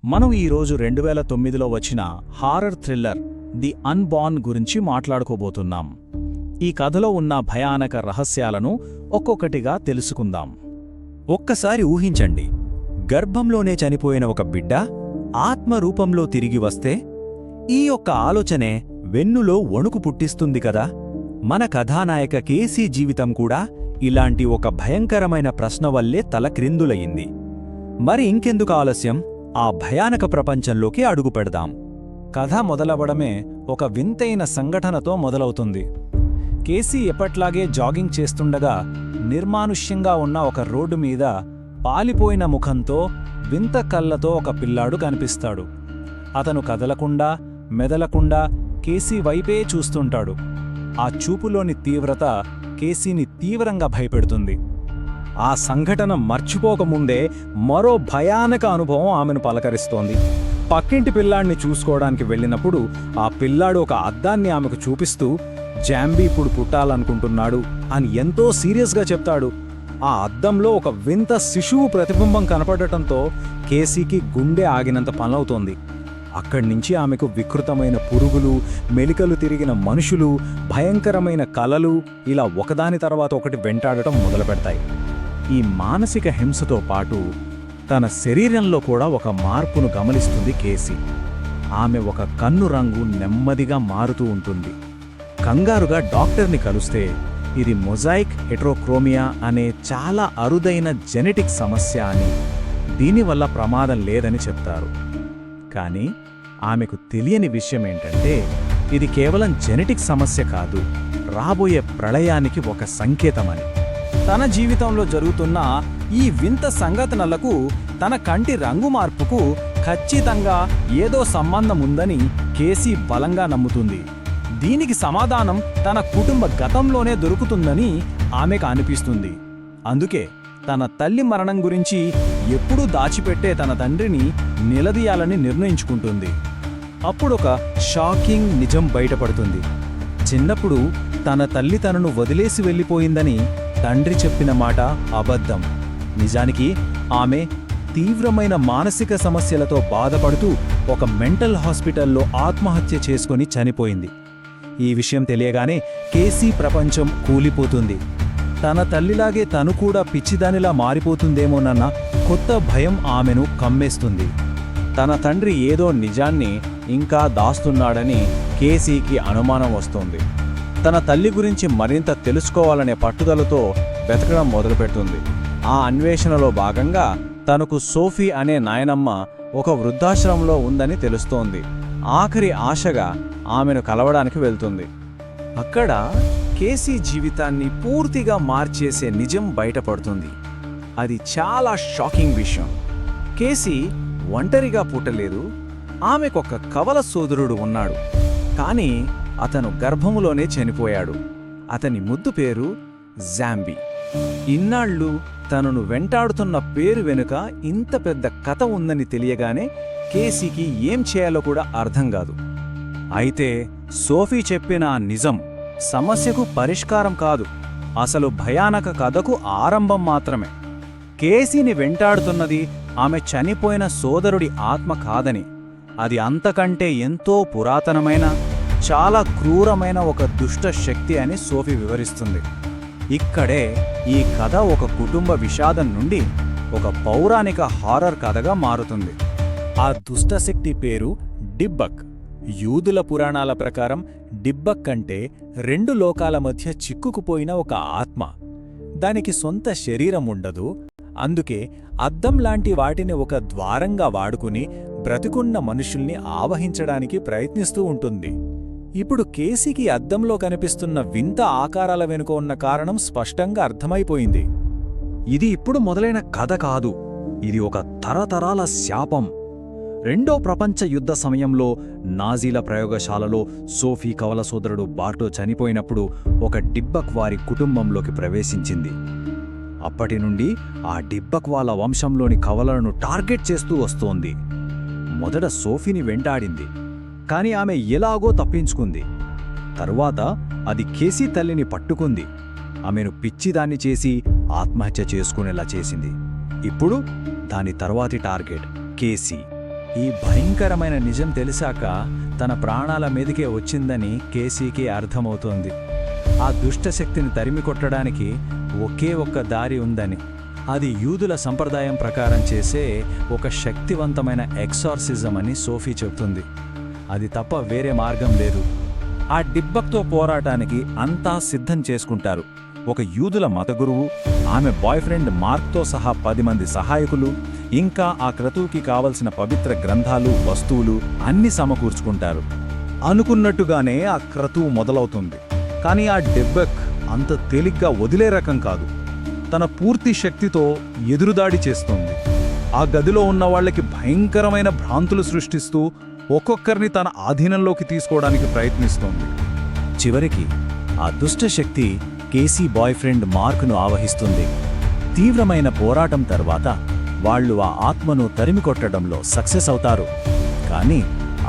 మనం ఈరోజు 2009లో వచ్చిన హారర్ థ్రిల్లర్ ది అన్బార్న్ గురించి మాట్లాడుకోబోతున్నాం. ఈ కథలో ఉన్న భయానక రహస్యాలను ఒక్కొక్కటిగా తెలుసుకుందాం. ఒక్కసారి ఊహించండి, గర్భంలోనే చనిపోయిన ఒక బిడ్డ ఆత్మరూపంలో తిరిగి వస్తే? ఈ యొక్క ఆలోచనే వెన్నులో వణుకు పుట్టిస్తుంది కదా. మన కథానాయక కేసీ జీవితం కూడా ఇలాంటి ఒక భయంకరమైన ప్రశ్న వల్లే తలక్రిందులయింది. మరి ఇంకెందుకు ఆలస్యం, ఆ భయానక ప్రపంచంలోకి అడుగుపెడదాం. కథ మొదలవడమే ఒక వింతైన సంఘటనతో మొదలవుతుంది. కేసీ ఎప్పట్లాగే జాగింగ్ చేస్తుండగా నిర్మానుష్యంగా ఉన్న ఒక రోడ్డు మీద పాలిపోయిన ముఖంతో వింత కళ్ళతో ఒక పిల్లాడు కనిపిస్తాడు. అతను కదలకుండా మెదలకుండా కేసీ వైపే చూస్తుంటాడు. ఆ చూపులోని తీవ్రత కేసీని తీవ్రంగా భయపెడుతుంది. ఆ సంఘటన మర్చిపోకముందే మరో భయానక అనుభవం ఆమెను పలకరిస్తోంది. పక్కింటి పిల్లాడిని చూసుకోవడానికి వెళ్ళినప్పుడు ఆ పిల్లాడు ఒక అద్దాన్ని ఆమెకు చూపిస్తూ జాంబీ ఇప్పుడు పుట్టాలనుకుంటున్నాడు అని ఎంతో సీరియస్గా చెప్తాడు. ఆ అద్దంలో ఒక వింత శిశువు ప్రతిబింబం కనపడటంతో కేసీకి గుండె ఆగినంత పనవుతోంది. అక్కడ్నుంచి ఆమెకు వికృతమైన పురుగులు, మెలికలు తిరిగిన మనుషులు, భయంకరమైన కలలు ఇలా ఒకదాని తర్వాత ఒకటి వెంటాడటం మొదలుపెడతాయి. ఈ మానసిక హింసతో పాటు తన శరీరంలో కూడా ఒక మార్పును గమనిస్తుంది కేసీ. ఆమె ఒక కన్ను రంగు నెమ్మదిగా మారుతూ ఉంటుంది. కంగారుగా డాక్టర్ని కలుస్తే ఇది మొజాయిక్ హెటరోక్రోమియా అనే చాలా అరుదైన జెనెటిక్ సమస్య అని, దీనివల్ల ప్రమాదం లేదని చెప్తారు. కానీ ఆమెకు తెలియని విషయం ఏంటంటే ఇది కేవలం జెనెటిక్ సమస్య కాదు, రాబోయే ప్రళయానికి ఒక సంకేతమని. తన జీవితంలో జరుగుతున్న ఈ వింత సంఘటనలకు, తన కంటి రంగు మార్పుకు ఖచ్చితంగా ఏదో సంబంధం ఉందని కేసీ బలంగా నమ్ముతుంది. దీనికి సమాధానం తన కుటుంబ గతంలోనే దొరుకుతుందని ఆమెకు అనిపిస్తుంది. అందుకే తన తల్లి మరణం గురించి ఎప్పుడూ దాచిపెట్టే తన తండ్రిని నిలదీయాలని నిర్ణయించుకుంటుంది. అప్పుడొక షాకింగ్ నిజం బయటపడుతుంది. చిన్నప్పుడు తన తల్లి తనను వదిలేసి వెళ్ళిపోయిందని తండ్రి చెప్పిన మాట అబద్ధం. నిజానికి ఆమె తీవ్రమైన మానసిక సమస్యలతో బాధపడుతూ ఒక మెంటల్ హాస్పిటల్లో ఆత్మహత్య చేసుకుని చనిపోయింది. ఈ విషయం తెలియగానే కేసీ ప్రపంచం కూలిపోతుంది. తన తల్లిలాగే తను కూడా పిచ్చిదానిలా మారిపోతుందేమోనన్న కొత్త భయం ఆమెను కమ్మేస్తుంది. తన తండ్రి ఏదో నిజాన్ని ఇంకా దాస్తున్నాడని కేసీకి అనుమానం వస్తుంది. తన తల్లి గురించి మరింత తెలుసుకోవాలనే పట్టుదలతో వెతకడం మొదలుపెడుతుంది. ఆ అన్వేషణలో భాగంగా తనకు సోఫీ అనే నాయనమ్మ ఒక వృద్ధాశ్రమంలో ఉందని తెలుస్తోంది. ఆఖరి ఆశగా ఆమెను కలవడానికి వెళ్తుంది. అక్కడ కేసీ జీవితాన్ని పూర్తిగా మార్చేసే నిజం బయటపడుతుంది. అది చాలా షాకింగ్ విషయం. కేసీ ఒంటరిగా పుట్టలేదు. ఆమెకొక కవల సోదరుడు ఉన్నాడు. కానీ అతను గర్భములోనే చనిపోయాడు. అతని ముద్దు పేరు జాంబీ. ఇన్నాళ్ళు తనను వెంటాడుతున్న పేరు వెనుక ఇంత పెద్ద కథ ఉందని తెలియగానే కేసీకి ఏం చేయాలో కూడా అర్థం కాదు. అయితే సోఫీ చెప్పిన ఆ నిజం సమస్యకు పరిష్కారం కాదు, అసలు భయానక కథకు ఆరంభం మాత్రమే. కేసీని వెంటాడుతున్నది ఆమె చనిపోయిన సోదరుడి ఆత్మ కాదని, అది అంతకంటే ఎంతో పురాతనమైన, చాలా క్రూరమైన ఒక దుష్ట శక్తి అని సోఫీ వివరిస్తుంది. ఇక్కడే ఈ కథ ఒక కుటుంబ విషాదం నుండి ఒక పౌరాణిక హారర్ కథగా మారుతుంది. ఆ దుష్టశక్తి పేరు డిబ్బక్. యూదుల పురాణాల ప్రకారం డిబ్బక్ అంటే రెండు లోకాల మధ్య చిక్కుకుపోయిన ఒక ఆత్మ. దానికి సొంత శరీరం ఉండదు. అందుకే అద్దం లాంటి వాటిని ఒక ద్వారంగా వాడుకుని బ్రతికున్న మనుషుల్ని ఆవహించడానికి ప్రయత్నిస్తూ ఉంటుంది. ఇప్పుడు కేసీకి అద్దంలో కనిపిస్తున్న వింత ఆకారాల వెనుక ఉన్న కారణం స్పష్టంగా అర్థమైపోయింది. ఇది ఇప్పుడు మొదలైన కథ కాదు, ఇది ఒక తరతరాల శాపం. రెండో ప్రపంచ యుద్ధ సమయంలో నాజీల ప్రయోగశాలలో సోఫీ కవల సోదరుడు బార్టో చనిపోయినప్పుడు ఒక డిబ్బక్ వారి కుటుంబంలోకి ప్రవేశించింది. అప్పటి నుండి ఆ డిబ్బక్ వాళ్ళ వంశంలోని కవలలను టార్గెట్ చేస్తూ వస్తోంది. మొదట సోఫీని వెంటాడింది, కాని ఆమె ఎలాగో తప్పించుకుంది. తరువాత అది కేసీ తల్లిని పట్టుకుంది. ఆమెను పిచ్చిదాన్ని చేసి ఆత్మహత్య చేసుకునేలా చేసింది. ఇప్పుడు దాని తర్వాతి టార్గెట్ కేసీ. ఈ భయంకరమైన నిజం తెలిసాక తన ప్రాణాల మీదకే వచ్చిందని కేసీకి అర్థమవుతోంది. ఆ దుష్టశక్తిని తరిమికొట్టడానికి ఒకే ఒక్క దారి ఉందని. అది యూదుల సంప్రదాయం ప్రకారం చేసే ఒక శక్తివంతమైన ఎక్సార్సిజం అని సోఫీ చెబుతుంది. అది తప్ప వేరే మార్గం లేదు. ఆ డిబ్బక్తో పోరాటానికి అంతా సిద్ధం చేసుకుంటారు. ఒక యూదుల మతగురువు, ఆమె బాయ్ ఫ్రెండ్ మార్క్తో సహా 10 మంది సహాయకులు, ఇంకా ఆ క్రతువుకి కావలసిన పవిత్ర గ్రంథాలు, వస్తువులు అన్నీ సమకూర్చుకుంటారు. అనుకున్నట్టుగానే ఆ క్రతువు మొదలవుతుంది. కానీ ఆ డిబ్బక్ అంత తేలిగ్గా వదిలే రకం కాదు. తన పూర్తి శక్తితో ఎదురుదాడి చేస్తుంది. ఆ గదిలో ఉన్న వాళ్ళకి భయంకరమైన భ్రాంతులు సృష్టిస్తూ ఒక్కొక్కరిని తన ఆధీనంలోకి తీసుకోవడానికి ప్రయత్నిస్తోంది. చివరికి ఆ దుష్టశక్తి కేసీ బాయ్ ఫ్రెండ్ మార్క్ను ఆవహిస్తుంది. తీవ్రమైన పోరాటం తర్వాత వాళ్ళు ఆ ఆత్మను తరిమికొట్టడంలో సక్సెస్ అవుతారు. కానీ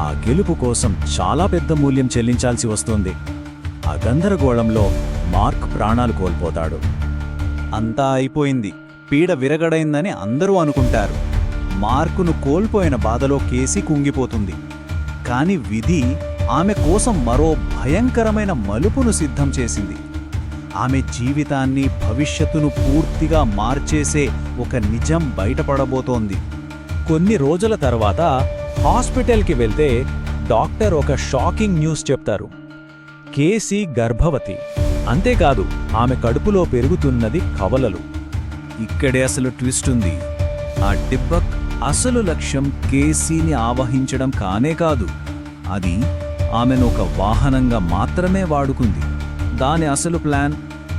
ఆ గెలుపు కోసం చాలా పెద్ద మూల్యం చెల్లించాల్సి వస్తుంది. ఆ గందరగోళంలో మార్క్ ప్రాణాలు కోల్పోతాడు. అంతా అయిపోయింది, పీడ విరగడైందని అందరూ అనుకుంటారు. మార్కును కోల్పోయిన బాధలో కేసీ కుంగిపోతుంది. కాని విధి ఆమె కోసం మరో భయంకరమైన మలుపును సిద్ధం చేసింది. ఆమె జీవితాన్ని, భవిష్యత్తును పూర్తిగా మార్చేసే ఒక నిజం బయటపడబోతోంది. కొన్ని రోజుల తర్వాత హాస్పిటల్కి వెళ్తే డాక్టర్ ఒక షాకింగ్ న్యూస్ చెప్తారు. కేసీ గర్భవతి. అంతేకాదు, ఆమె కడుపులో పెరుగుతున్నది కవలలు. ఇక్కడే అసలు ట్విస్ట్ ఉంది. ఆ డిబ్బక్ అసలు లక్ష్యం కేసీని ఆవహించడం కానే కాదు. అది ఆమెను ఒక వాహనంగా మాత్రమే వాడుకుంది. దాని అసలు ప్లాన్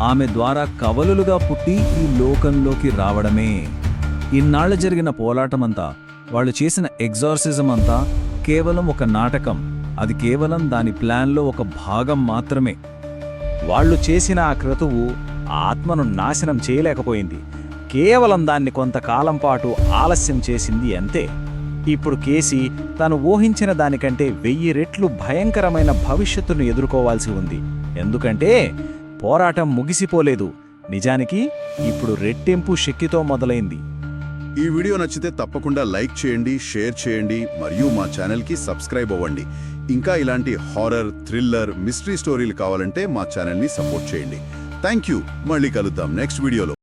ఆమె ద్వారా కవలులుగా పుట్టి ఈ లోకంలోకి రావడమే. ఇన్నాళ్ల జరిగిన పోరాటమంతా, వాళ్ళు చేసిన ఎగ్జార్సిజం అంతా కేవలం ఒక నాటకం. అది కేవలం దాని ప్లాన్లో ఒక భాగం మాత్రమే. వాళ్ళు చేసిన ఆ క్రతువు ఆత్మను నాశనం చేయలేకపోయింది. కేవలం దాన్ని కొంతకాలం పాటు ఆలస్యం చేసింది అంతే. ఇప్పుడు కేసీ తను ఊహించిన దానికంటే 1000 రెట్లు భయంకరమైన భవిష్యత్తును ఎదుర్కోవాల్సి ఉంది. ఎందుకంటే పోరాటం ముగిసిపోలేదు. నిజానికి ఇప్పుడు రెట్టింపు శక్తితో మొదలైంది. ఈ వీడియో నచ్చితే తప్పకుండా లైక్ చేయండి, షేర్ చేయండి మరియు మా ఛానల్కి సబ్స్క్రైబ్ అవ్వండి. ఇంకా ఇలాంటి హారర్, థ్రిల్లర్, మిస్టరీ స్టోరీలు కావాలంటే మా ఛానల్ని సపోర్ట్ చేయండి. Thank you. మళ్ళీ కలుద్దాం నెక్స్ట్ వీడియోలో.